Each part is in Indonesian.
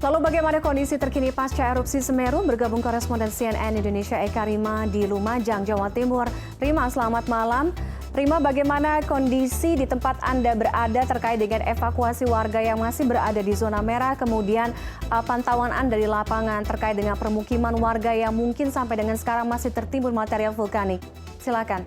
Lalu bagaimana kondisi terkini pasca erupsi Semeru? Bergabung koresponden CNN Indonesia Eka Rima di Lumajang, Jawa Timur. Rima, selamat malam. Rima, bagaimana kondisi di tempat Anda berada terkait dengan evakuasi warga yang masih berada di zona merah, kemudian pantauan Anda di lapangan terkait dengan permukiman warga yang mungkin sampai dengan sekarang masih tertimbun material vulkanik. Silakan.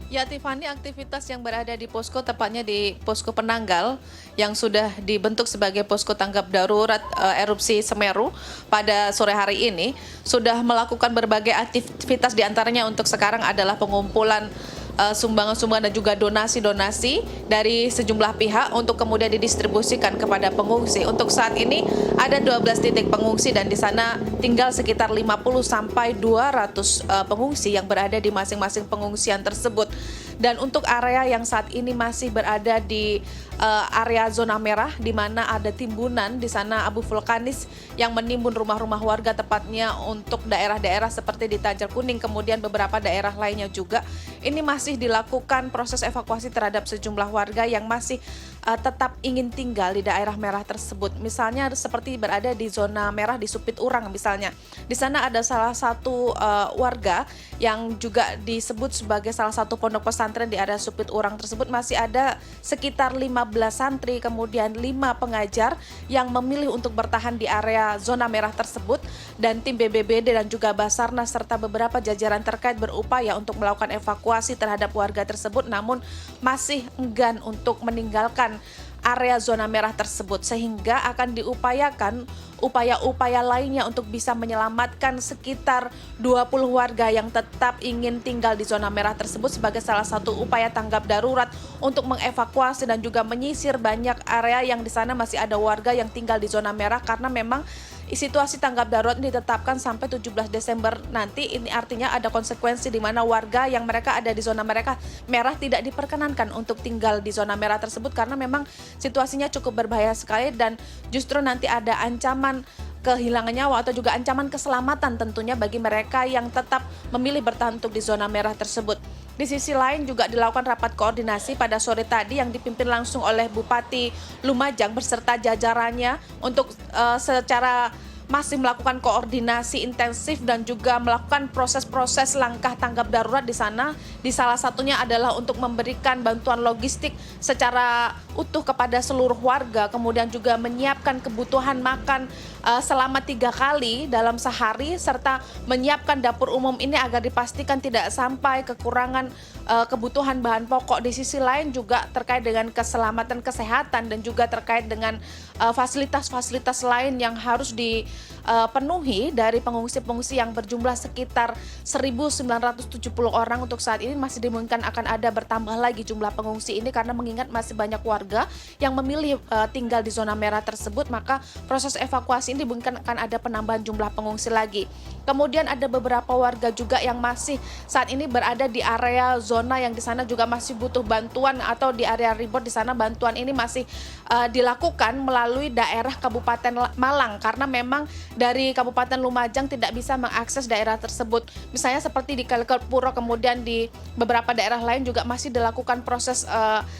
Ya, Tiffany, aktivitas yang berada di posko, tepatnya di posko penanggal yang sudah dibentuk sebagai posko tanggap darurat erupsi Semeru pada sore hari ini, sudah melakukan berbagai aktivitas, diantaranya untuk sekarang adalah pengumpulan sumbangan-sumbangan dan juga donasi-donasi dari sejumlah pihak untuk kemudian didistribusikan kepada pengungsi. Untuk saat ini ada 12 titik pengungsi dan di sana tinggal sekitar 50 sampai 200 pengungsi yang berada di masing-masing pengungsian tersebut. Dan untuk area yang saat ini masih berada di area zona merah, di mana ada timbunan di sana abu vulkanis yang menimbun rumah-rumah warga, tepatnya untuk daerah-daerah seperti di Tanjung Kuning, kemudian beberapa daerah lainnya juga. Ini masih dilakukan proses evakuasi terhadap sejumlah warga yang masih tetap ingin tinggal di daerah merah tersebut. Misalnya seperti berada di zona merah di Supit Urang misalnya. Di sana ada salah satu warga yang juga disebut sebagai salah satu pondok pesantren di area Supit Urang tersebut. Masih ada sekitar 15 santri, kemudian 5 pengajar yang memilih untuk bertahan di area zona merah tersebut, dan tim BPBD dan juga Basarnas serta beberapa jajaran terkait berupaya untuk melakukan evakuasi terhadap warga tersebut, namun masih enggan untuk meninggalkan area zona merah tersebut, sehingga akan diupayakan upaya-upaya lainnya untuk bisa menyelamatkan sekitar 20 warga yang tetap ingin tinggal di zona merah tersebut sebagai salah satu upaya tanggap darurat untuk mengevakuasi dan juga menyisir banyak area yang di sana masih ada warga yang tinggal di zona merah, karena memang situasi tanggap darurat ditetapkan sampai 17 Desember nanti. Ini artinya ada konsekuensi di mana warga yang mereka ada di zona merah tidak diperkenankan untuk tinggal di zona merah tersebut, karena memang situasinya cukup berbahaya sekali dan justru nanti ada ancaman kehilangan nyawa atau juga ancaman keselamatan tentunya bagi mereka yang tetap memilih bertahan untuk di zona merah tersebut. Di sisi lain juga dilakukan rapat koordinasi pada sore tadi yang dipimpin langsung oleh Bupati Lumajang beserta jajarannya untuk secara masih melakukan koordinasi intensif dan juga melakukan proses-proses langkah tanggap darurat di sana. Di salah satunya adalah untuk memberikan bantuan logistik secara utuh kepada seluruh warga, kemudian juga menyiapkan kebutuhan makan selama 3 kali dalam sehari, serta menyiapkan dapur umum ini agar dipastikan tidak sampai kekurangan kebutuhan bahan pokok. Di sisi lain juga terkait dengan keselamatan kesehatan dan juga terkait dengan fasilitas-fasilitas lain yang harus dipenuhi dari pengungsi-pengungsi yang berjumlah sekitar 1.970 orang. Untuk saat ini masih dimungkinkan akan ada bertambah lagi jumlah pengungsi ini, karena mengingat masih banyak warga yang memilih tinggal di zona merah tersebut, maka proses evakuasi ini dimungkinkan akan ada penambahan jumlah pengungsi lagi. Kemudian ada beberapa warga juga yang masih saat ini berada di area zona yang di sana juga masih butuh bantuan, atau di area ribut di sana bantuan ini masih dilakukan melalui daerah Kabupaten Malang, karena memang dari Kabupaten Lumajang tidak bisa mengakses daerah tersebut. Misalnya seperti di Kalkepuro, kemudian di beberapa daerah lain juga masih dilakukan proses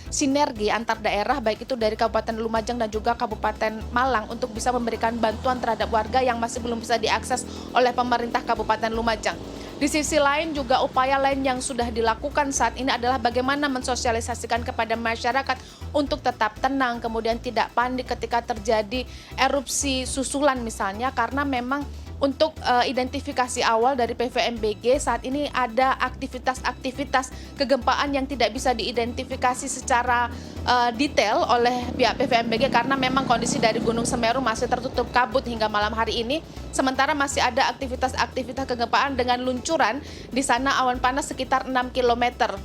sinergi antar daerah, baik itu dari Kabupaten Lumajang dan juga Kabupaten Malang, untuk bisa memberikan bantuan terhadap warga yang masih belum bisa diakses oleh pemerintah Kabupaten Lumajang. Di sisi lain juga upaya lain yang sudah dilakukan saat ini adalah bagaimana mensosialisasikan kepada masyarakat untuk tetap tenang, kemudian tidak panik ketika terjadi erupsi susulan misalnya, karena memang untuk identifikasi awal dari PVMBG saat ini ada aktivitas-aktivitas kegempaan yang tidak bisa diidentifikasi secara detail oleh pihak PVMBG, karena memang kondisi dari Gunung Semeru masih tertutup kabut hingga malam hari ini. Sementara masih ada aktivitas-aktivitas kegempaan dengan luncuran di sana awan panas sekitar 6 km.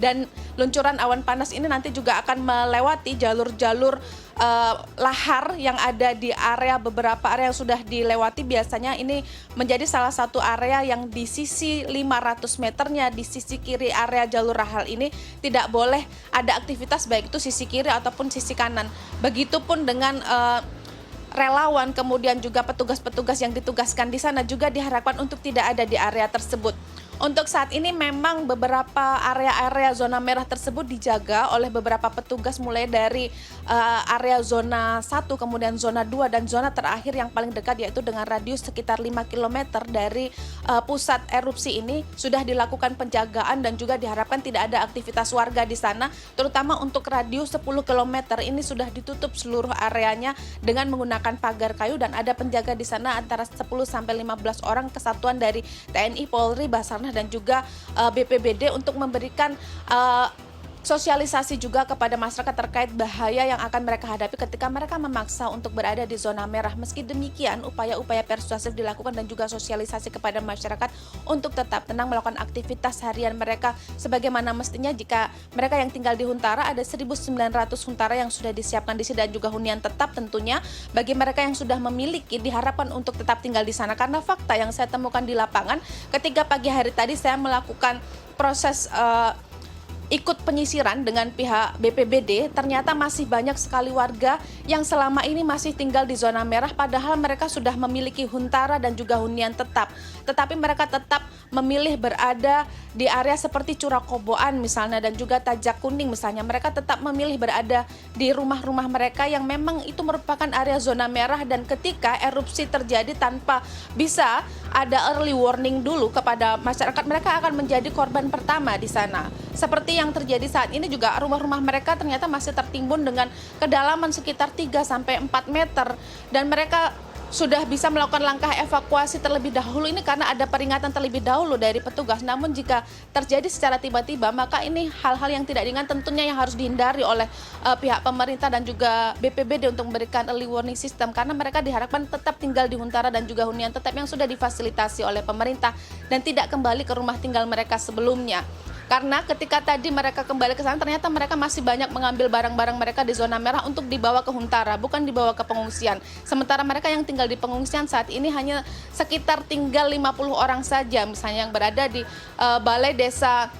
Dan luncuran awan panas ini nanti juga akan melewati jalur-jalur lahar yang ada di beberapa area yang sudah dilewati. Biasanya ini menjadi salah satu area yang di sisi 500 meternya, di sisi kiri area jalur lahar ini tidak boleh ada aktivitas, baik itu sisi kiri ataupun sisi kanan. Begitupun dengan relawan, kemudian juga petugas-petugas yang ditugaskan di sana juga diharapkan untuk tidak ada di area tersebut. Untuk saat ini memang beberapa area-area zona merah tersebut dijaga oleh beberapa petugas mulai dari area zona 1, kemudian zona 2 dan zona terakhir yang paling dekat yaitu dengan radius sekitar 5 km dari pusat erupsi ini sudah dilakukan penjagaan dan juga diharapkan tidak ada aktivitas warga di sana, terutama untuk radius 10 km ini sudah ditutup seluruh areanya dengan menggunakan pagar kayu dan ada penjaga di sana antara 10 sampai 15 orang kesatuan dari TNI, Polri, Basarnas dan juga BPBD untuk memberikan sosialisasi juga kepada masyarakat terkait bahaya yang akan mereka hadapi ketika mereka memaksa untuk berada di zona merah. Meski demikian, upaya-upaya persuasif dilakukan dan juga sosialisasi kepada masyarakat untuk tetap tenang melakukan aktivitas harian mereka sebagaimana mestinya. Jika mereka yang tinggal di Huntara, ada 1.900 Huntara yang sudah disiapkan di sini dan juga hunian tetap tentunya bagi mereka yang sudah memiliki diharapkan untuk tetap tinggal di sana. Karena fakta yang saya temukan di lapangan ketika pagi hari tadi saya melakukan proses ikut penyisiran dengan pihak BPBD, ternyata masih banyak sekali warga yang selama ini masih tinggal di zona merah padahal mereka sudah memiliki Huntara dan juga hunian tetap. Tetapi mereka tetap memilih berada di area seperti Curakoboan misalnya dan juga Tajak Kuning misalnya. Mereka tetap memilih berada di rumah-rumah mereka yang memang itu merupakan area zona merah dan ketika erupsi terjadi tanpa bisa ada early warning dulu kepada masyarakat, mereka akan menjadi korban pertama di sana. Seperti yang terjadi saat ini juga rumah-rumah mereka ternyata masih tertimbun dengan kedalaman sekitar 3-4 meter dan mereka sudah bisa melakukan langkah evakuasi terlebih dahulu ini karena ada peringatan terlebih dahulu dari petugas. Namun jika terjadi secara tiba-tiba maka ini hal-hal yang tidak ringan tentunya yang harus dihindari oleh pihak pemerintah dan juga BPBD untuk memberikan early warning system karena mereka diharapkan tetap tinggal di Huntara dan juga hunian tetap yang sudah difasilitasi oleh pemerintah dan tidak kembali ke rumah tinggal mereka sebelumnya. Karena ketika tadi mereka kembali ke sana ternyata mereka masih banyak mengambil barang-barang mereka di zona merah untuk dibawa ke Huntara, bukan dibawa ke pengungsian. Sementara mereka yang tinggal di pengungsian saat ini hanya sekitar tinggal 50 orang saja, misalnya yang berada di balai desa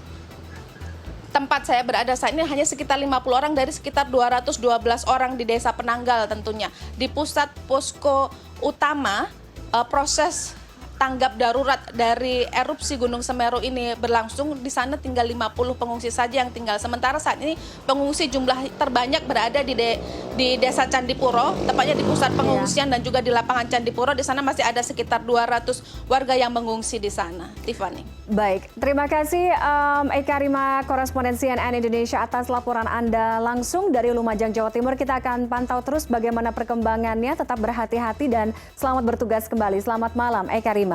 tempat saya berada saat ini hanya sekitar 50 orang dari sekitar 212 orang di desa Penanggal tentunya. Di pusat posko utama proses tanggap darurat dari erupsi Gunung Semeru ini berlangsung, di sana tinggal 50 pengungsi saja yang tinggal. Sementara saat ini pengungsi jumlah terbanyak berada di Desa Candipuro, tepatnya di pusat pengungsian dan juga di lapangan Candipuro. Di sana masih ada sekitar 200 warga yang mengungsi di sana. Tiffany. Baik, terima kasih Eka Rima, koresponden CNN Indonesia atas laporan Anda langsung dari Lumajang, Jawa Timur. Kita akan pantau terus bagaimana perkembangannya, tetap berhati-hati dan selamat bertugas kembali. Selamat malam Eka Rima.